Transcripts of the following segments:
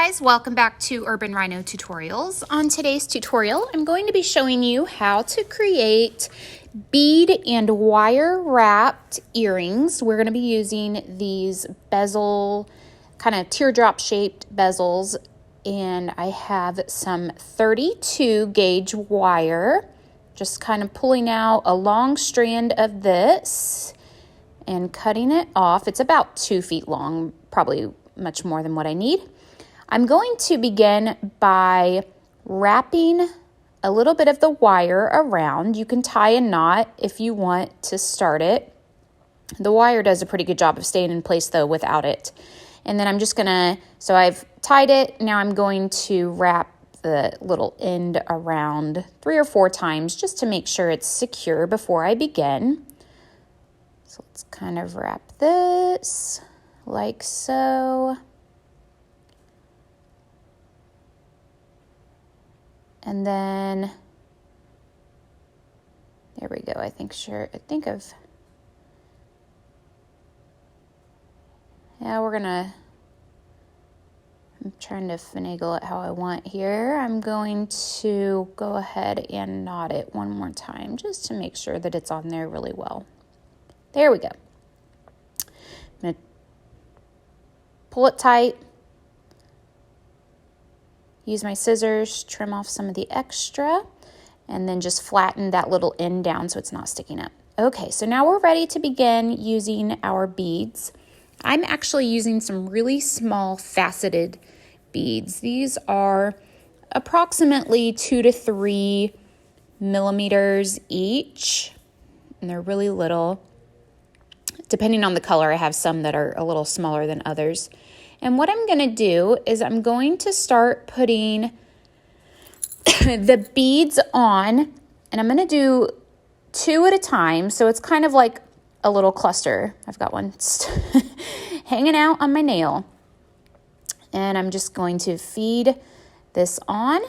guys, welcome back to Urban Rhino Tutorials. On today's tutorial, I'm going to be showing you how to create bead and wire wrapped earrings. We're going to be using these bezel, kind of teardrop shaped bezels, and I have some 32 gauge wire, just kind of pulling out a long strand of this and cutting it off. It's about 2 feet long, probably much more than what I need. I'm going to begin by wrapping a little bit of the wire around. You can tie a knot if you want to start it. The wire does a pretty good job of staying in place though without it. And then I'm just gonna, so I've tied it, now I'm going to wrap the little end around 3 or 4 times just to make sure it's secure before I begin. So let's kind of wrap this like so. And then, there we go. I'm trying to finagle it how I want here. I'm going to go ahead and knot it one more time just to make sure that it's on there really well. There we go. I'm going to pull it tight. Use my scissors, trim off some of the extra, and then just flatten that little end down so it's not sticking up. Okay, so now we're ready to begin using our beads. I'm actually using some really small faceted beads. These are approximately 2 to 3 millimeters each, and they're really little. Depending on the color, I have some that are a little smaller than others. And what I'm going to do is I'm going to start putting the beads on, and I'm going to do 2 at a time. So it's kind of like a little cluster. I've got one hanging out on my nail. And I'm just going to feed this on.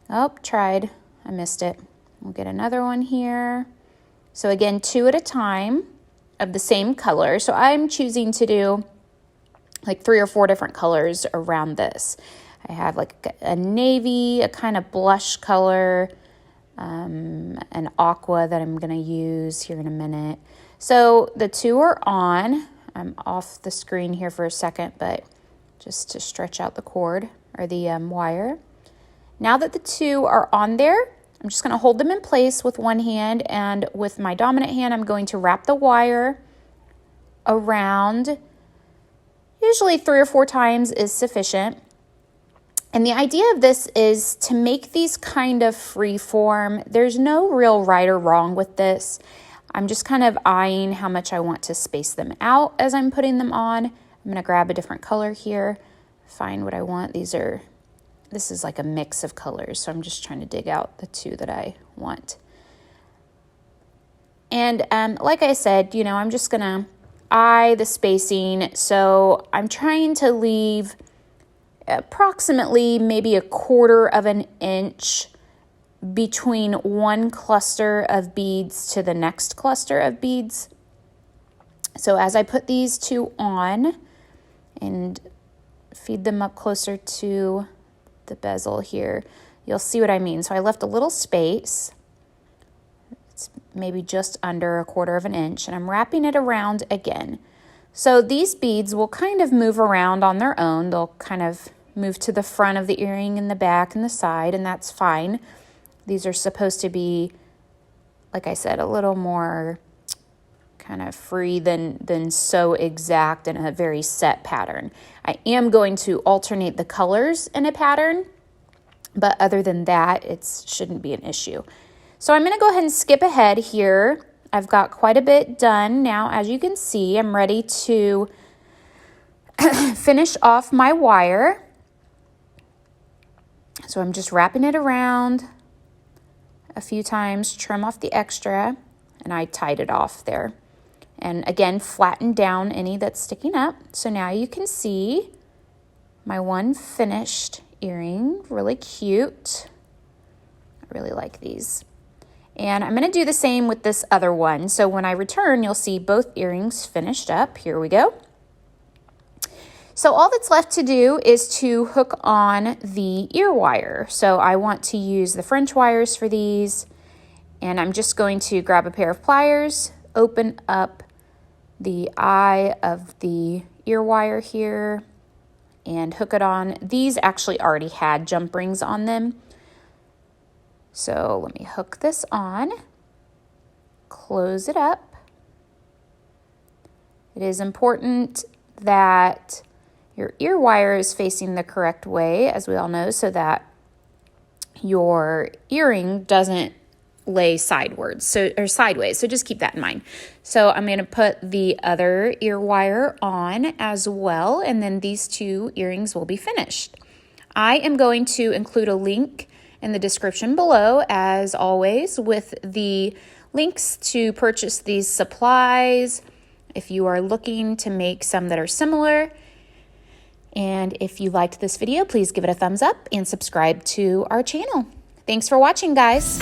Oh, tried. I missed it. We'll get another one here. So again, 2 at a time of the same color. So I'm choosing to do like 3 or 4 different colors around this. I have like a navy, a kind of blush color, an aqua that I'm going to use here in a minute. So the 2 are on. I'm off the screen here for a second, but just to stretch out the cord or the wire. Now that the 2 are on there, I'm just going to hold them in place with one hand, and with my dominant hand, I'm going to wrap the wire around. Usually 3 or 4 times is sufficient. And the idea of this is to make these kind of free form. There's no real right or wrong with this. I'm just kind of eyeing how much I want to space them out as I'm putting them on. I'm going to grab a different color here, find what I want. This is like a mix of colors, so I'm just trying to dig out the 2 that I want. And like I said, I'm just going to eye the spacing. So I'm trying to leave approximately maybe 1/4 of an inch between one cluster of beads to the next cluster of beads. So as I put these 2 on and feed them up closer to the bezel here, you'll see what I mean. So I left a little space. It's maybe just under 1/4 of an inch, and I'm wrapping it around again. So these beads will kind of move around on their own. They'll kind of move to the front of the earring and the back and the side, and that's fine. These are supposed to be, like I said, a little more kind of free than so exact in a very set pattern. I am going to alternate the colors in a pattern, but other than that, it shouldn't be an issue. So I'm going to go ahead and skip ahead here. I've got quite a bit done now. As you can see, I'm ready to finish off my wire. So I'm just wrapping it around a few times, trim off the extra, and I tied it off there. And again, flatten down any that's sticking up. So now you can see my one finished earring, really cute. I really like these. And I'm going to do the same with this other one. So when I return, you'll see both earrings finished up. Here we go. So all that's left to do is to hook on the ear wire. So I want to use the French wires for these, and I'm just going to grab a pair of pliers, open up the eye of the ear wire here, and hook it on. These actually already had jump rings on them. So let me hook this on, close it up. It is important that your ear wire is facing the correct way, as we all know, so that your earring doesn't lay sideways. So just keep that in mind. So I'm going to put the other ear wire on as well, and then these two earrings will be finished. I am going to include a link in the description below, as always, with the links to purchase these supplies if you are looking to make some that are similar. And if you liked this video, please give it a thumbs up and subscribe to our channel. Thanks for watching, guys.